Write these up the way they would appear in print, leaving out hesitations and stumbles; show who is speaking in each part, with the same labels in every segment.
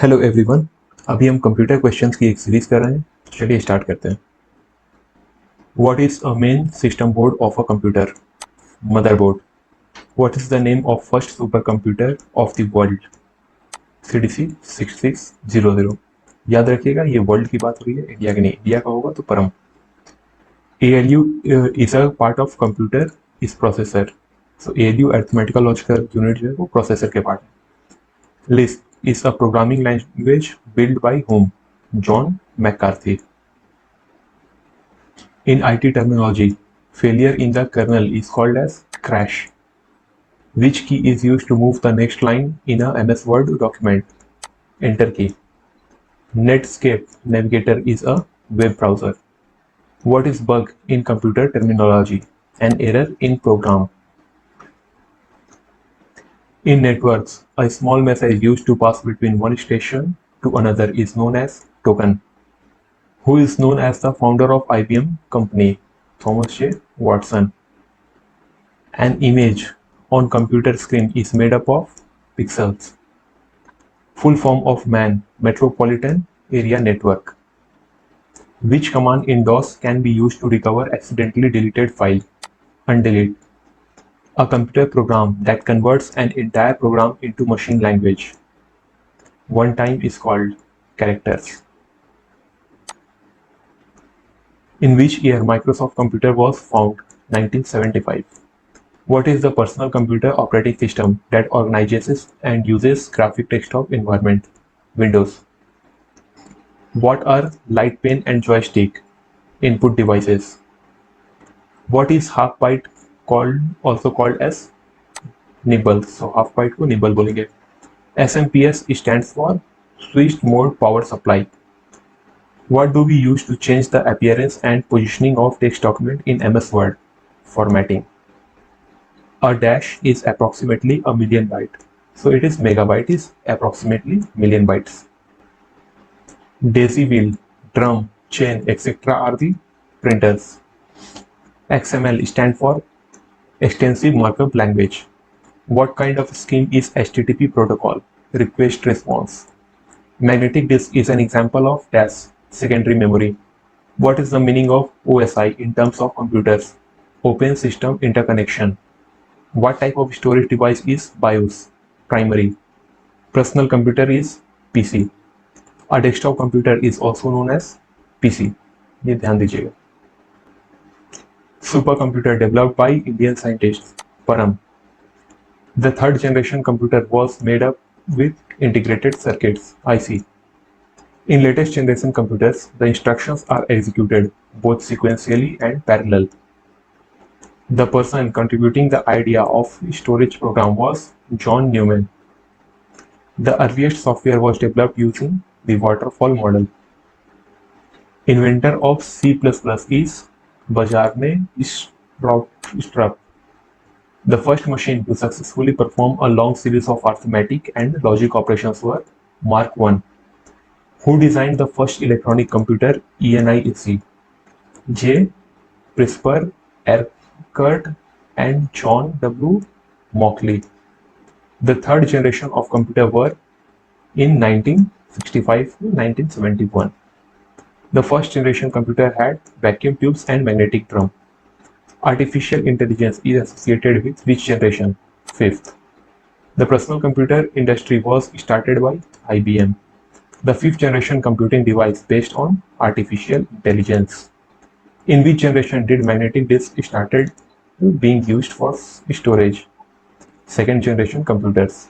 Speaker 1: Hello everyone. अभी हम computer questions की एक सीरीज कर रहे हैं। चलिए स्टार्ट करते हैं। What is a main system board of a computer? Motherboard. What is the name of first super computer of the world? CDC 6600। याद रखिएगा, ये वर्ल्ड की बात हो रही है, इंडिया की नहीं। इंडिया का होगा तो परम। ALU is a part of computer is processor. So ALU arithmetical logical unit जो है वो प्रोसेसर के पार्ट है। Lisp is a programming language built by whom? John McCarthy. In IT terminology, failure in the kernel is called as crash. Which key is used to move the next line in a MS Word document? Enter key. Netscape Navigator is a web browser. What is bug in computer terminology? An error in program. In networks, a small message used to pass between one station to another is known as token. Who is known as the founder of IBM company? Thomas J. Watson. An image on computer screen is made up of pixels. Full form of MAN, Metropolitan Area Network. Which command in DOS can be used to recover accidentally deleted file? Undelete. A computer program that converts an entire program into machine language. One time is called characters. In which year Microsoft Computer was found? 1975. What is the personal computer operating system that organizes and uses graphic desktop environment? Windows. What are light pen and joystick input devices? What is half byte also called as nibble? So half byte को nibble बोलेंगे. SMPS stands for switched mode power supply. What do we use to change the appearance and positioning of text document in MS Word? Formatting. A dash is approximately a million byte. So it is megabyte is approximately million bytes. Daisy wheel, drum, chain, etc. are the printers. XML stand for extensive markup language. What kind of scheme is HTTP protocol? Request response. Magnetic disk is an example of dash, secondary memory. What is the meaning of OSI in terms of computers? Open system interconnection. What type of storage device is BIOS? Primary. Personal computer is PC. A desktop computer is also known as PC. ये ध्यान दीजिएगा. Supercomputer developed by Indian scientists. Param. The third generation computer was made up with integrated circuits. IC. In latest generation computers, the instructions are executed both sequentially and parallel. The person contributing the idea of storage program was John Newman. The earliest software was developed using the waterfall model. Inventor of C++ is Bajarne Strupp. The first machine to successfully perform a long series of arithmetic and logic operations were Mark I. Who designed the first electronic computer ENIAC? J. Presper, Eckert, and John W. Mauchly. The third generation of computer were in 1965 to 1971. The first generation computer had vacuum tubes and magnetic drum. Artificial intelligence is associated with which generation? Fifth. The personal computer industry was started by IBM. The fifth generation computing device based on artificial intelligence. In which generation did magnetic disk started being used for storage? Second generation computers.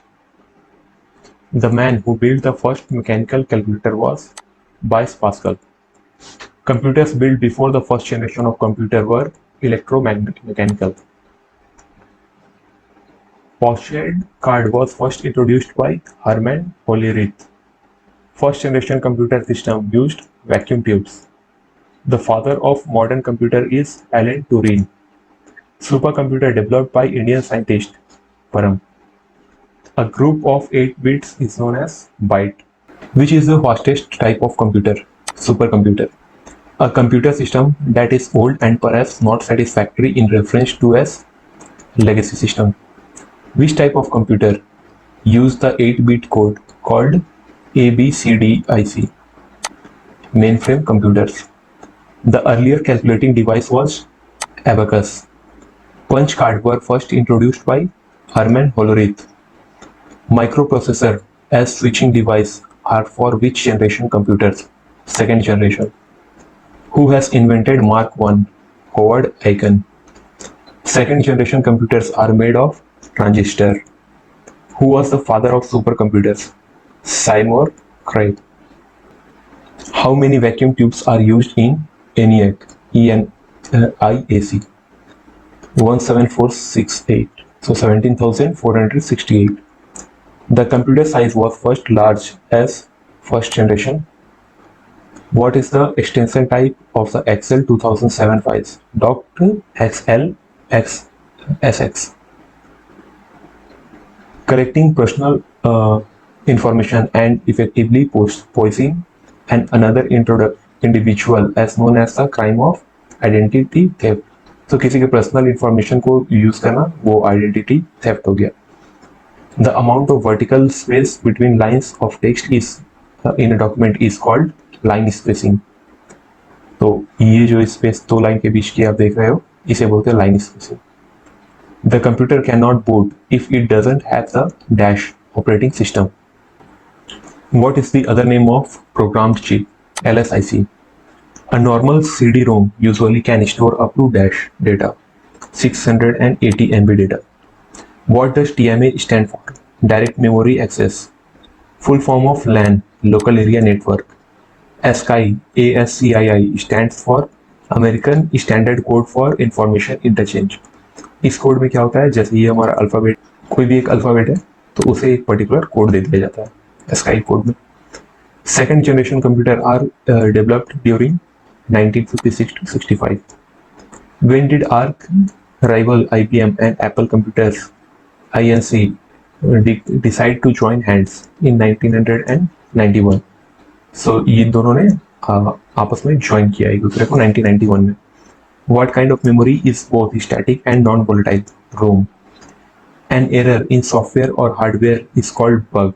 Speaker 1: The man who built the first mechanical calculator was Blaise Pascal. Computers built before the first generation of computer were electromechanical. Postpaid card was first introduced by Herman Hollerith. First generation computer system used vacuum tubes. The father of modern computer is Alan Turing. Supercomputer developed by Indian scientist Param. A group of 8 bits is known as byte. Which is the fastest type of computer? Supercomputer. A computer system that is old and perhaps not satisfactory in reference to as legacy system. Which type of computer use the 8-bit code called ABCDIC, mainframe computers. The earlier calculating device was abacus. Punch cards were first introduced by Herman Hollerith. Microprocessor as switching device are for which generation computers? Second generation. Who has invented Mark I? Howard Aiken. Second generation computers are made of transistor. Who was the father of supercomputers? Seymour Cray. How many vacuum tubes are used in ENIAC? ENIAC. 17468. So 17,468. The computer size was first large as first generation. What is the extension type of the Excel 2007 files? .xl .sx. Collecting personal information and effectively posing and another individual as known as the crime of identity theft. तो किसी के personal information को use करना वो identity theft हो गया. The amount of vertical space between lines of text is in a document is called line spacing. तो ये जो स्पेस दो लाइन के बीच की आप देख रहे हो इसे बोलते हैं line spacing. The computer cannot boot if it doesn't have the dash operating system. What is the other name of programmed chip? LSIC. A normal CD-ROM usually can store up to dash data, 680 MB data. What does TMA stand for? Direct Memory Access. Full form of LAN, Local Area Network. ASCII, ASCII stands for American Standard Code for Information Interchange. इस code में क्या होता है, जैसे ये हमारा alphabet, कोई भी एक अल्फ़ाबेट है तो उसे एक पर्टिकुलर कोड दे दिया जाता है ASCII कोड में. Second generation computer are developed during 1956 to 65. When did ARC rival IBM and Apple Computers INC decide to join hands? In 1991. So ये दोनों ने आपस में ज्वाइन किया एक दूसरे को 1991 में. What kind of memory is both static and non-volatile? ROM. An error in software or hardware is called bug.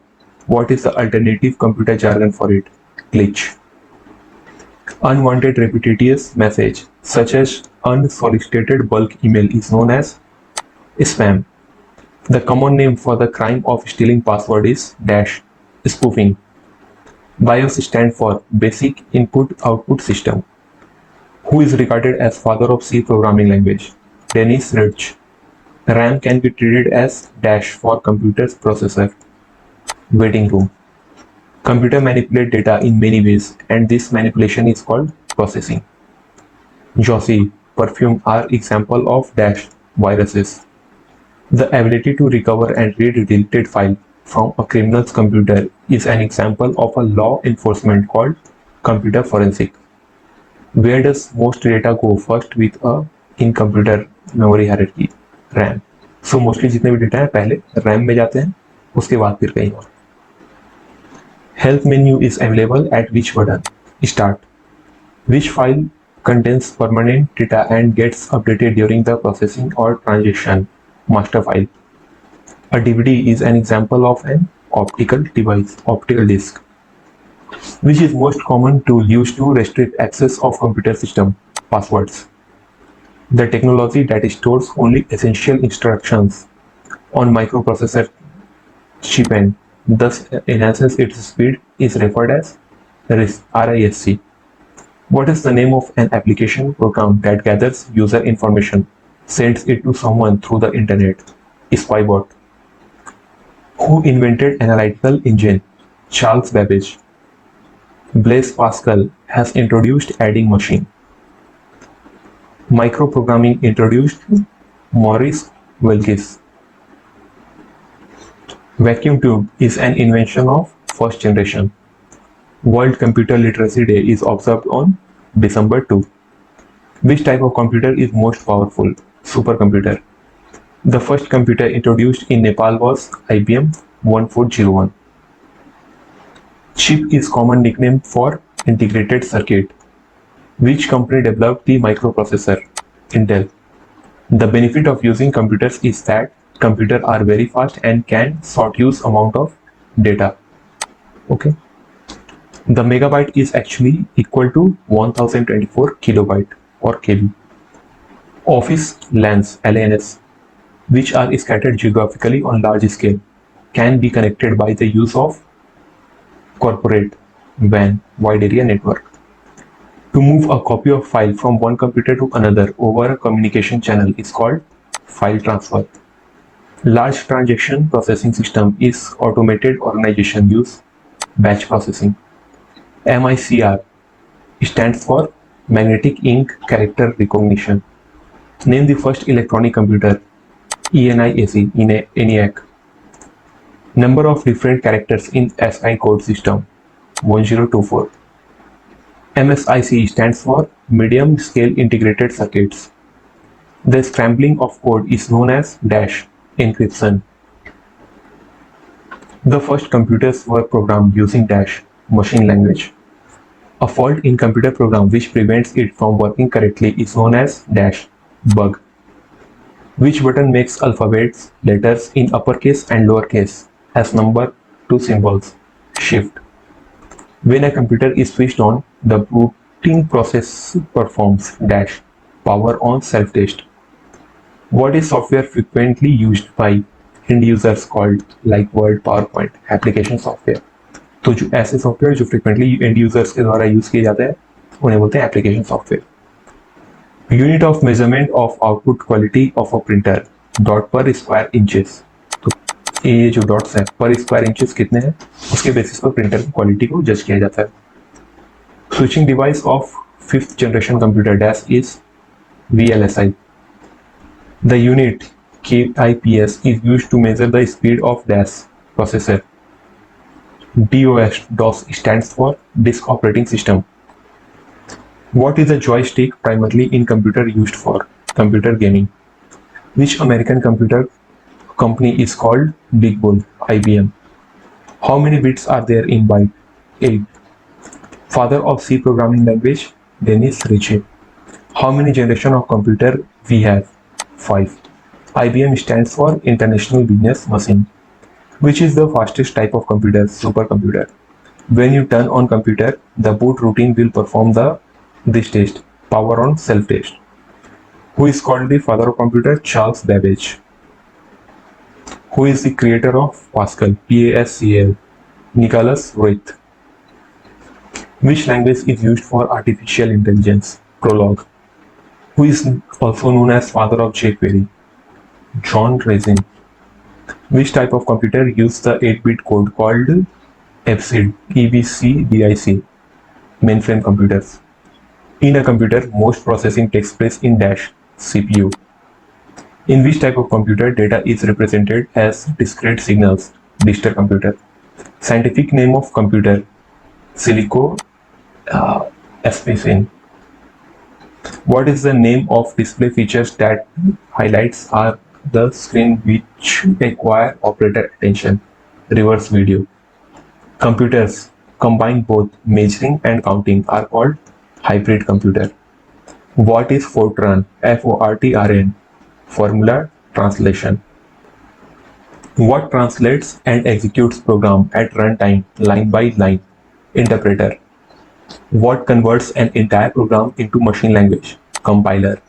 Speaker 1: What is the alternative computer jargon for it? Glitch. Unwanted repetitious message such as unsolicited bulk email is known as spam. The common name for the crime of stealing password is dash spoofing. BIOS stands for Basic Input Output System. Who is regarded as father of C programming language? Dennis Ritchie. RAM can be treated as dash for computer's processor. Waiting room. Computer manipulate data in many ways and this manipulation is called processing. Josie, perfume are example of dash viruses. The ability to recover and read a deleted file from a criminal's computer is an example of a law enforcement called computer forensic. Where does most data go first with a in computer memory hierarchy? RAM. So mostly जितने भी data है पहले RAM में जाते हैं उसके बाद फिर कहीं और. Help menu is available at which button? Start. Which file contains permanent data and gets updated during the processing or transaction? Master file. A DVD is an example of an optical device, optical disc. Which is most common tool used to restrict access of computer system? Passwords. The technology that stores only essential instructions on microprocessor chip end, thus enhances its speed, is referred as RISC. What is the name of an application program that gathers user information, sends it to someone through the internet? Spybot. Who invented analytical engine? Charles Babbage. Blaise Pascal has introduced adding machine. Microprogramming introduced Maurice Wilkes. Vacuum tube is an invention of first generation. World Computer Literacy Day is observed on December 2. Which type of computer is most powerful? Supercomputer. The first computer introduced in Nepal was IBM 1401. Chip is common nickname for integrated circuit. Which company developed the microprocessor? Intel. The benefit of using computers is that computers are very fast and can sort huge amount of data. Okay. The megabyte is actually equal to 1024 kilobyte or KB. Office LANs, LANs, which are scattered geographically on large scale, can be connected by the use of corporate WAN, wide area network. To move a copy of file from one computer to another over a communication channel is called file transfer. Large transaction processing system is automated organization use batch processing. MICR stands for Magnetic Ink Character Recognition. Name the first electronic computer. ENIAC, ENIAC. Number of different characters in SI code system. 1024. MSIC stands for Medium Scale Integrated Circuits. The scrambling of code is known as dash encryption. The first computers were programmed using dash machine language. A fault in computer program which prevents it from working correctly is known as dash bug. Which button makes alphabets, letters in uppercase and lowercase as number to symbols? Shift. When a computer is switched on, the booting process performs dash power on self-test. What is software frequently used by end users called like Word, PowerPoint, application software? तो जो ऐसे software जो frequently and users के द्वारा use किए जाते हैं उन्हें बोलते हैं application software. Unit of measurement of output quality of a printer dot पर स्क्वायर इंचेस। तो ये जो डॉट्स हैं पर स्क्वायर इंचेस कितने हैं उसके बेसिस पर प्रिंटर की क्वालिटी को जज किया जाता है। Switching device of 5th generation computer dash is VLSI. The unit KIPS is used to measure the speed of DAS processor. DOS stands for Disk Operating System. What is a joystick primarily in computer used for? Computer gaming. Which American computer company is called Big Bull? IBM. How many bits are there in byte? 8. Father of C programming language? Dennis Ritchie. How many generation of computer we have? 5. IBM stands for International Business Machine. Which is the fastest type of computer? Supercomputer. When you turn on computer, the boot routine will perform this test, power on self-test. Who is called the father of computer? Charles Babbage. Who is the creator of Pascal? PASCAL. Nicholas Roeth. Which language is used for artificial intelligence? Prolog. Who is also known as father of jQuery? John Raisin. Which type of computer uses the 8-bit code called EBCDIC? EBCDIC. Mainframe computers. In a computer, most processing takes place in dash CPU. In which type of computer data is represented as discrete signals? Digital computer. Scientific name of computer? Silico Spacing. What is the name of display features that highlights are the screen which acquire operator attention? Reverse video. Computers combine both measuring and counting are called hybrid computer. What is Fortran? FORTRN. Formula translation. What translates and executes program at runtime line by line? Interpreter. What converts an entire program into machine language? Compiler.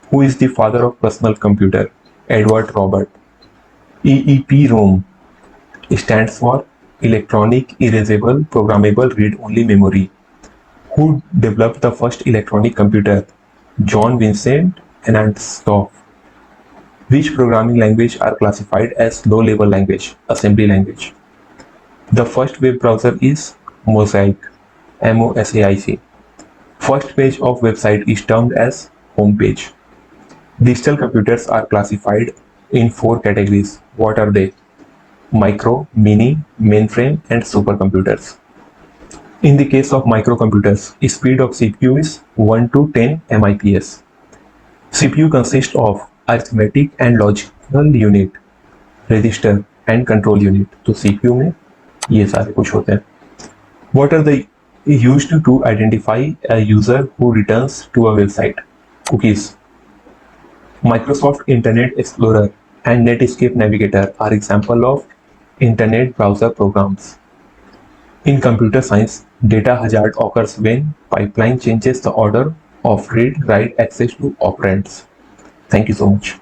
Speaker 1: Who is the father of personal computer? Edward Robert. EEPROM stands for Electronic Erasable Programmable Read-Only Memory. Who developed the first electronic computer? John Vincent Anandstoff. Which programming language are classified as low-level language? Assembly language. The first web browser is Mosaic. MOSAIC. First page of website is termed as home page. Digital computers are classified in 4 categories. What are they? Micro, mini, mainframe, and supercomputers. In the case of microccomputers, speed of CPU is 1 to 10 MIPS. CPU consists of arithmetic and logical unit, register and control unit. तो CPU में ये सारे कुछ होते हैं. What are they used to identify a user who returns to a website? Cookies. Microsoft Internet Explorer and Netscape Navigator are examples of Internet browser programs. In computer science, data hazard occurs when pipeline changes the order of read-write access to operands. Thank you so much.